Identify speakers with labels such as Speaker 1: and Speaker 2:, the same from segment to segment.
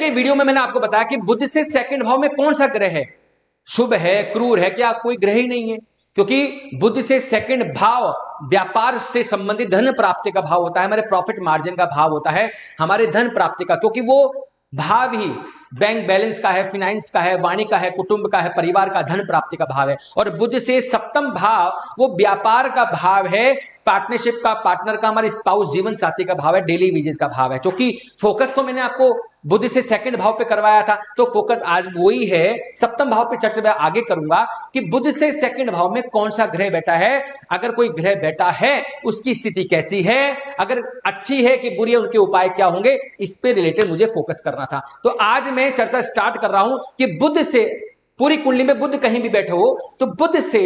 Speaker 1: के वीडियो में मैंने आपको बताया कि बुध से सेकंड भाव में कौन सा ग्रह है, शुभ है, क्रूर है, क्या कोई ग्रह ही नहीं है। क्योंकि बुध से सेकंड भाव व्यापार से संबंधित धन प्राप्ति का भाव होता है, हमारे प्रॉफिट मार्जिन का भाव होता है, हमारे धन प्राप्ति का, क्योंकि वो भाव ही बैंक बैलेंस का है, फाइनेंस का है, वाणी का है, कुटुंब का है, परिवार का, धन प्राप्ति का भाव है। और बुध से सप्तम भाव वो व्यापार का भाव है, पार्टनरशिप का, पार्टनर का, हमारे स्पाउस जीवन साथी का भाव है, डेली वेजेस का भाव है। क्योंकि फोकस तो मैंने आपको बुध से सेकंड भाव पे करवाया था, तो फोकस आज वही है। सप्तम भाव पे चर्चा मैं आगे करूंगा कि बुध से सेकंड भाव में कौन सा ग्रह बैठा है, अगर कोई ग्रह बैठा है उसकी स्थिति कैसी है, अगर अच्छी है कि बुरी है, उनके उपाय क्या होंगे, इस पे रिलेटेड मुझे फोकस करना था। तो आज मैं चर्चा स्टार्ट कर रहा हूं कि बुध से, पूरी कुंडली में बुध कहीं भी बैठे हो तो बुध से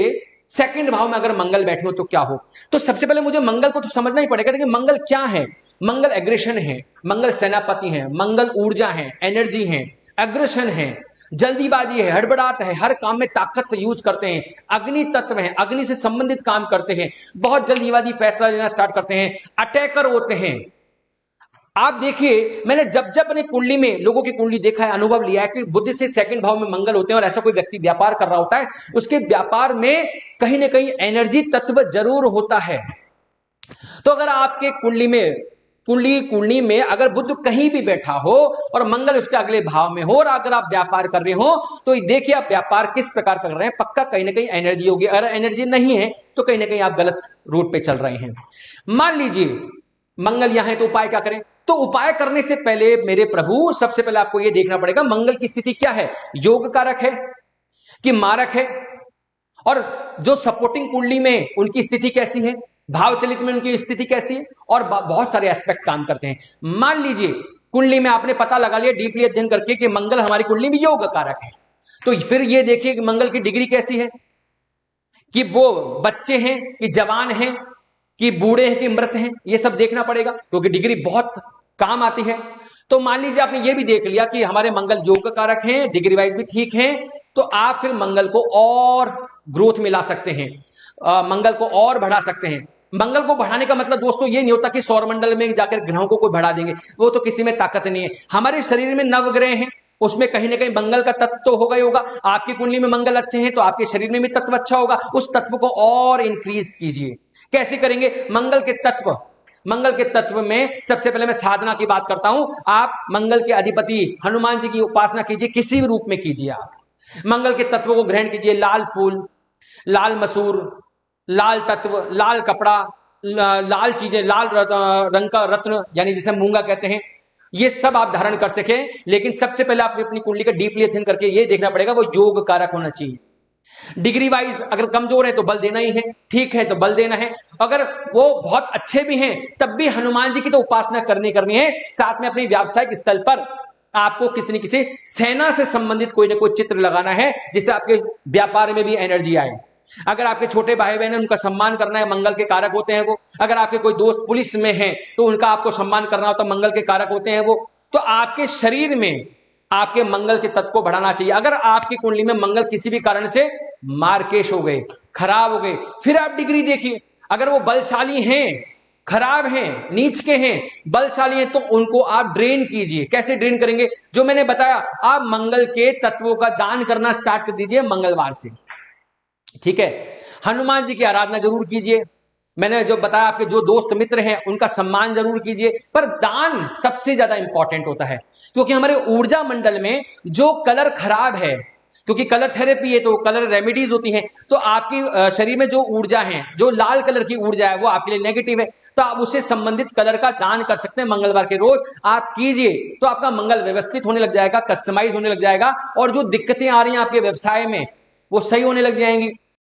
Speaker 1: सेकंड भाव में अगर मंगल बैठे हो तो क्या हो। तो सबसे पहले मुझे मंगल को तो समझना ही पड़ेगा कि मंगल क्या है। मंगल एग्रेशन है, मंगल सेनापति है, मंगल ऊर्जा है, एनर्जी है, एग्रेशन है, जल्दीबाजी है, हड़बड़ाहट है, हर काम में ताकत यूज करते हैं, अग्नि तत्व है, अग्नि से संबंधित काम करते हैं, बहुत जल्दीबाजी फैसला लेना स्टार्ट करते हैं, अटैकर होते हैं। आप देखिए, मैंने जब जब अपनी कुंडली में लोगों की कुंडली देखा है, अनुभव लिया है कि बुध से सेकंड भाव में मंगल होते हैं और ऐसा कोई व्यक्ति व्यापार कर रहा होता है, उसके व्यापार में कहीं ना कहीं एनर्जी तत्व जरूर होता है। तो अगर आपके कुंडली में अगर बुध कहीं भी बैठा हो और मंगल उसके अगले भाव में हो और अगर आप व्यापार कर रहे हो तो देखिए आप व्यापार किस प्रकार कर रहे हैं, पक्का कहीं ना कहीं एनर्जी होगी। अगर एनर्जी नहीं है तो कहीं ना कहीं आप गलत रूट पे चल रहे हैं। मान लीजिए मंगल यहां है तो उपाय क्या करें। तो उपाय करने से पहले मेरे प्रभु, सबसे पहले आपको यह देखना पड़ेगा मंगल की स्थिति क्या है, योग कारक है कि मारक है, और जो सपोर्टिंग कुंडली में उनकी स्थिति कैसी है, भाव चलित में उनकी स्थिति कैसी है, और बहुत सारे एस्पेक्ट काम करते हैं। मान लीजिए कुंडली में आपने पता लगा लिया डीपली अध्ययन करके कि मंगल हमारी कुंडली में योग कारक है, तो फिर यह देखिए कि मंगल की डिग्री कैसी है, कि वो बच्चे हैं कि जवान हैं कि बूढ़े हैं कि मृत हैं, ये सब देखना पड़ेगा क्योंकि डिग्री बहुत काम आती है। तो मान लीजिए आपने ये भी देख लिया कि हमारे मंगल योग कारक हैं, डिग्री वाइज भी ठीक हैं, तो आप फिर मंगल को और ग्रोथ में ला सकते हैं, मंगल को और बढ़ा सकते हैं। मंगल को बढ़ाने का मतलब दोस्तों ये नहीं होता कि सौरमंडल में जाकर ग्रहों को कोई बढ़ा देंगे, वो तो किसी में ताकत नहीं है। हमारे शरीर में नवग्रह हैं, उसमें कहीं ना कहीं मंगल का तत्व तो होगा ही होगा। आपकी कुंडली में मंगल अच्छे हैं तो आपके शरीर में भी तत्व अच्छा होगा, उस तत्व को और इंक्रीज कीजिए। कैसे करेंगे, मंगल के तत्व में सबसे पहले मैं साधना की बात करता हूं। आप मंगल के अधिपति हनुमान जी की उपासना कीजिए, किसी भी रूप में कीजिए। आप मंगल के तत्व को ग्रहण कीजिए, लाल फूल, लाल मसूर, लाल तत्व, लाल कपड़ा, लाल चीजें, लाल रंग का रत्न यानी जिसे मूंगा कहते हैं, ये सब आप धारण कर सकें। लेकिन सबसे पहले आपने अपनी कुंडली का डीपली अध्ययन करके ये देखना पड़ेगा वो योग कारक होना चाहिए। डिग्री वाइज अगर कमजोर है तो बल देना ही है, ठीक है तो बल देना है। अगर वो बहुत अच्छे भी हैं तब भी हनुमान जी की तो उपासना करनी है। साथ में अपने व्यावसायिक स्थल पर आपको किसी न किसी सेना से संबंधित कोई ना कोई चित्र लगाना है जिससे आपके व्यापार में भी एनर्जी आए। अगर आपके छोटे भाई बहन है उनका सम्मान करना है, मंगल के कारक होते हैं वो। अगर आपके कोई दोस्त पुलिस में है तो उनका आपको सम्मान करना होता है, मंगल के कारक होते हैं वो। तो आपके शरीर में आपके मंगल के तत्व को बढ़ाना चाहिए। अगर आपकी कुंडली में मंगल किसी भी कारण से मार्केश हो गए, खराब हो गए, फिर आप डिग्री देखिए। अगर वो बलशाली हैं, खराब हैं, नीच के हैं, बलशाली हैं, तो उनको आप ड्रेन कीजिए। कैसे ड्रेन करेंगे, जो मैंने बताया, आप मंगल के तत्वों का दान करना स्टार्ट कर दीजिए मंगलवार से, ठीक है। हनुमान जी की आराधना जरूर कीजिए। मैंने जो बताया आपके जो दोस्त मित्र हैं उनका सम्मान जरूर कीजिए, पर दान सबसे ज्यादा इंपॉर्टेंट होता है। क्योंकि हमारे ऊर्जा मंडल में जो कलर खराब है, क्योंकि कलर थेरेपी है तो कलर रेमेडीज होती हैं, तो आपकी शरीर में जो ऊर्जा है, जो लाल कलर की ऊर्जा है वो आपके लिए नेगेटिव है, तो आप उससे संबंधित कलर का दान कर सकते हैं। मंगलवार के रोज आप कीजिए तो आपका मंगल व्यवस्थित होने लग जाएगा, कस्टमाइज होने लग जाएगा, और जो दिक्कतें आ रही हैं आपके व्यवसाय में वो सही होने लग जाएंगी।